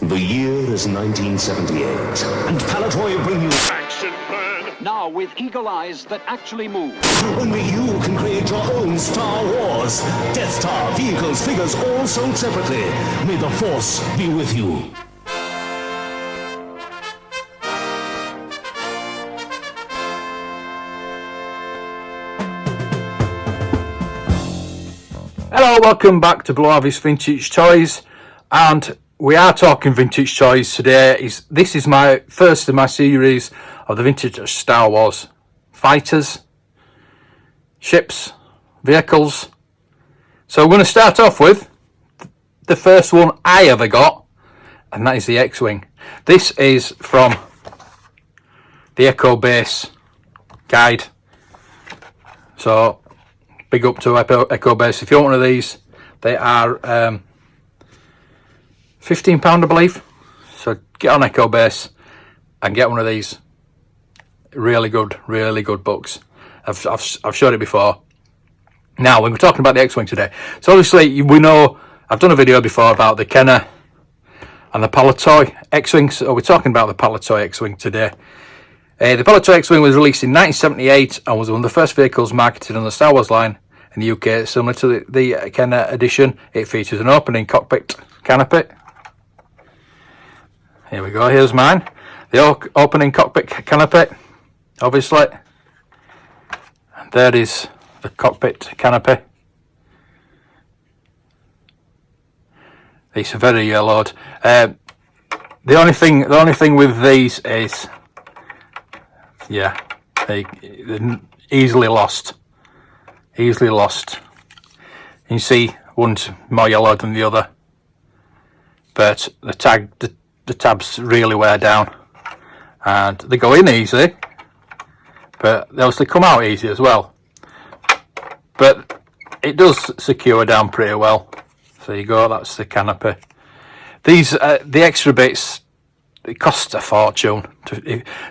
The year is 1978, and Palitoy bring you Action Man! Now with eagle eyes that actually move. Only you can create your own Star Wars. Death Star, vehicles, figures, all sold separately. May the Force be with you. Hello, welcome back to Blue Harvest Vintage Toys, and we are talking vintage toys today. This is my first in my series of the vintage Star Wars fighters, ships, vehicles. So we're going to start off with the first one I ever got, and that is the X-Wing. This is from the Echo Base guide. So big up to Echo Base. If you want one of these, they are £15, I believe. So get on Echo Base and get one of these. Really good books. I've showed it before. Now, when we're talking about the X-Wing today, so obviously we know I've done a video before about the Kenner and the Palitoy X-Wing. So we're talking about the Palitoy X-Wing today. The Palitoy X-Wing was released in 1978 and was one of the first vehicles marketed on the Star Wars line in the UK. Similar to the Kenner edition, it features an opening cockpit canopy. Here we go, here's mine. The opening cockpit canopy, obviously. And there is the cockpit canopy. It's very yellowed. The only thing with these is, yeah, they're easily lost. Easily lost. You can see one's more yellow than the other, but the tabs really wear down, and they go in easy, but they obviously come out easy as well. But it does secure down pretty well. So there you go, that's the canopy. These the extra bits, it costs a fortune.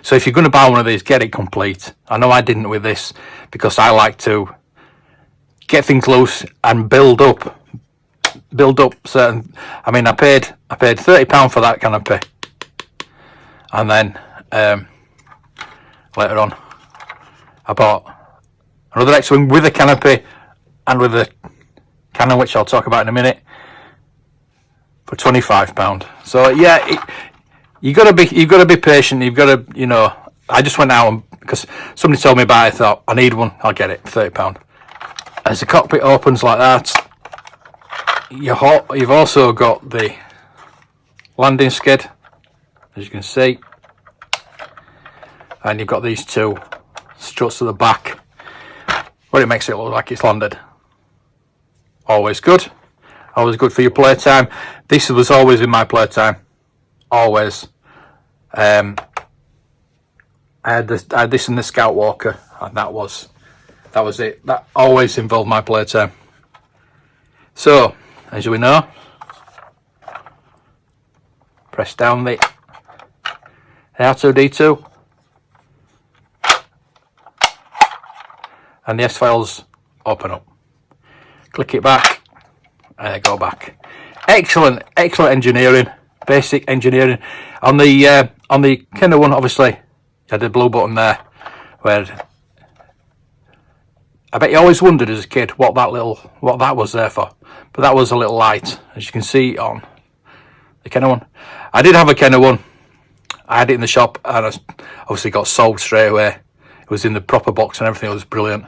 So if you're going to buy one of these, get it complete. I know I didn't with this because I like to get things loose and build up certain. I mean, I paid £30 for that canopy, and then later on I bought another X-Wing with a canopy and with a cannon, which I'll talk about in a minute, for £25. So yeah, you gotta be patient. You've got to, you know. I just went out because somebody told me about it. I thought, I need one, I'll get it, £30. As the cockpit opens like that, you've also got the landing skid, as you can see, and you've got these two struts to the back, but it makes it look like it's landed. Always good for your playtime. This was always in my playtime, always. I had this in the Scout Walker, and that was it. That always involved my playtime. So, as we know, press down the R2-D2, and the S-files open up. Click it back, and go back. Excellent engineering, basic engineering. On the Kenner one, obviously, you had the blue button there, where I bet you always wondered as a kid what that was there for. But that was a little light, as you can see on the Kenner one. I did have a Kenner one. I had it in the shop, and I obviously got sold straight away. It was in the proper box and everything. It was brilliant.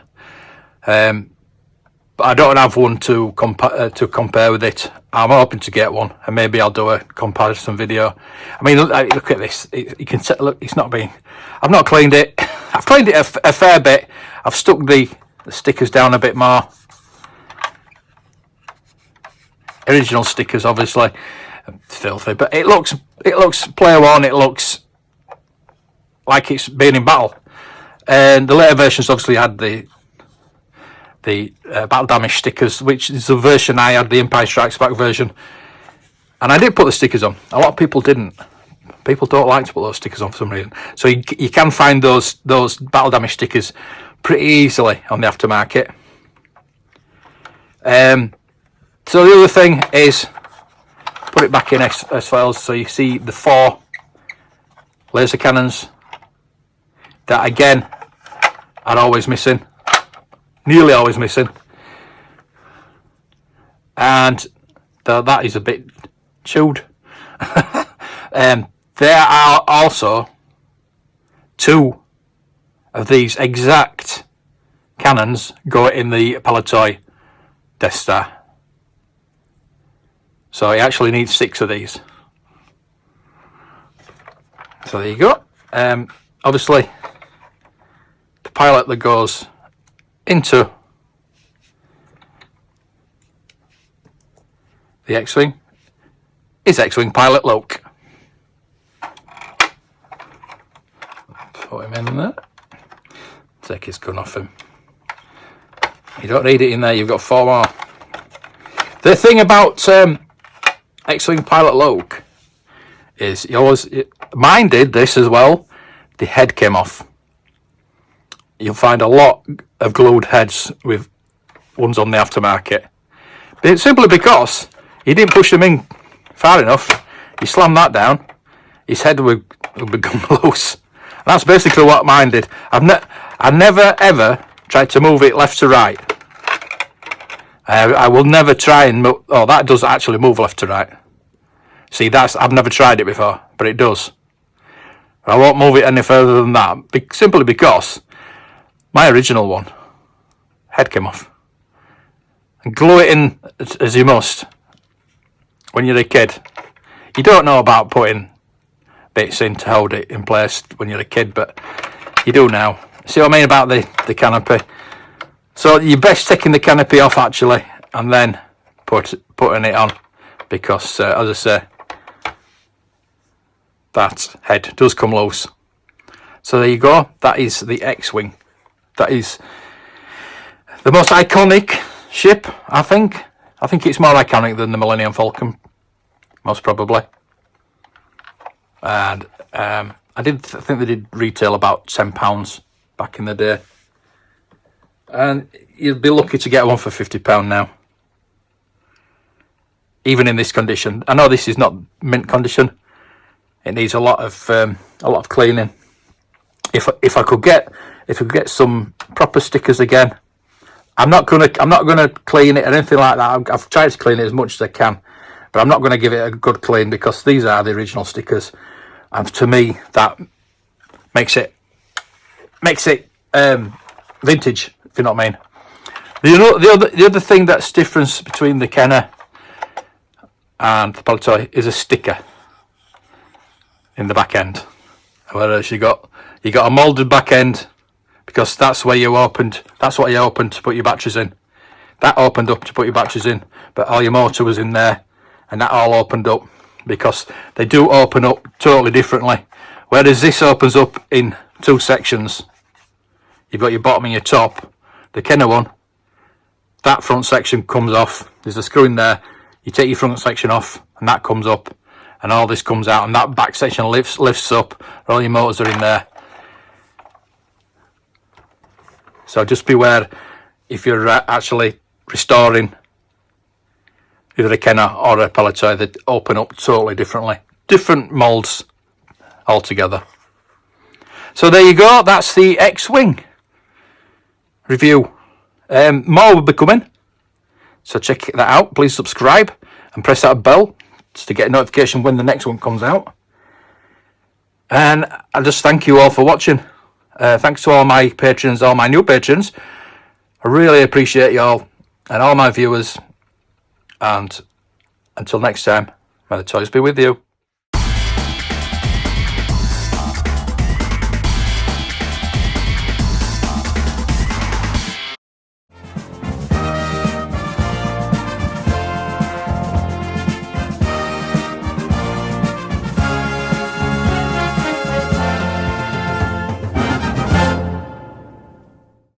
But I don't have one to compare with it. I'm hoping to get one, and maybe I'll do a comparison video. I mean, look at this. You can see, look, it's not being. I've not cleaned it. I've cleaned it a fair bit. I've stuck the stickers down a bit more. Original stickers, obviously, filthy, but it looks player one. It looks like it's been in battle. And the later versions obviously had the battle damage stickers, which is the version I had, the Empire Strikes Back version. And I did put the stickers on. A lot of people didn't. People don't like to put those stickers on for some reason. So you can find those battle damage stickers pretty easily on the aftermarket. So the other thing is put it back in S-Files. So you see the 4 laser cannons that again are always missing, nearly always missing, and that is a bit chewed. There are also 2 of these exact cannons go in the Palitoy Death Star. So he actually needs 6 of these. So there you go. Obviously, the pilot that goes into the X-Wing is X-Wing pilot Luke. Put him in there. Take his gun off him. You don't need it in there, you've got 4 more. The thing about X-Wing pilot Luke is mine did this as well. The head came off. You'll find a lot of glued heads with ones on the aftermarket. But it's simply because he didn't push them in far enough. He slammed that down, his head would become loose. And that's basically what mine did. I never ever tried to move it left to right. I will never try and move. Oh, that does actually move left to right. See, I've never tried it before, but it does. I won't move it any further than that, simply because my original one, head came off. And glue it in as you must when you're a kid. You don't know about putting bits in to hold it in place when you're a kid, but you do now. See what I mean about the canopy? So you're best taking the canopy off actually, and then putting it on, because as I say, that head does come loose. So there you go. That is the X-Wing. That is the most iconic ship, I think. I think it's more iconic than the Millennium Falcon, most probably. And I think they did retail about £10 back in the day. And you'd be lucky to get one for £50 now, even in this condition. I know this is not mint condition; it needs a lot of cleaning. If I could get some proper stickers again, I'm not gonna clean it or anything like that. I've tried to clean it as much as I can, but I'm not going to give it a good clean, because these are the original stickers, and to me that makes it vintage. If you know what I mean. The other thing that's difference between the Kenner and the Palitoy is a sticker in the back end, whereas you got a moulded back end, because that's what you opened to put your batteries in. That opened up to put your batteries in, but all your motor was in there, and that all opened up, because they do open up totally differently. Whereas this opens up in 2 sections. You've got your bottom and your top. The Kenner one, that front section comes off. There's a screw in there. You take your front section off, and that comes up, and all this comes out, and that back section lifts up. All your motors are in there. So just beware if you're actually restoring either a Kenner or a Palitoy, that open up totally differently. Different moulds altogether. So there you go. That's the X-Wing review. More will be coming, so check that out. Please subscribe and press that bell to get a notification when the next one comes out. And I just thank you all for watching. Thanks to all my patrons, all my new patrons. I really appreciate you all, and all my viewers. And until next time, may the toys be with you.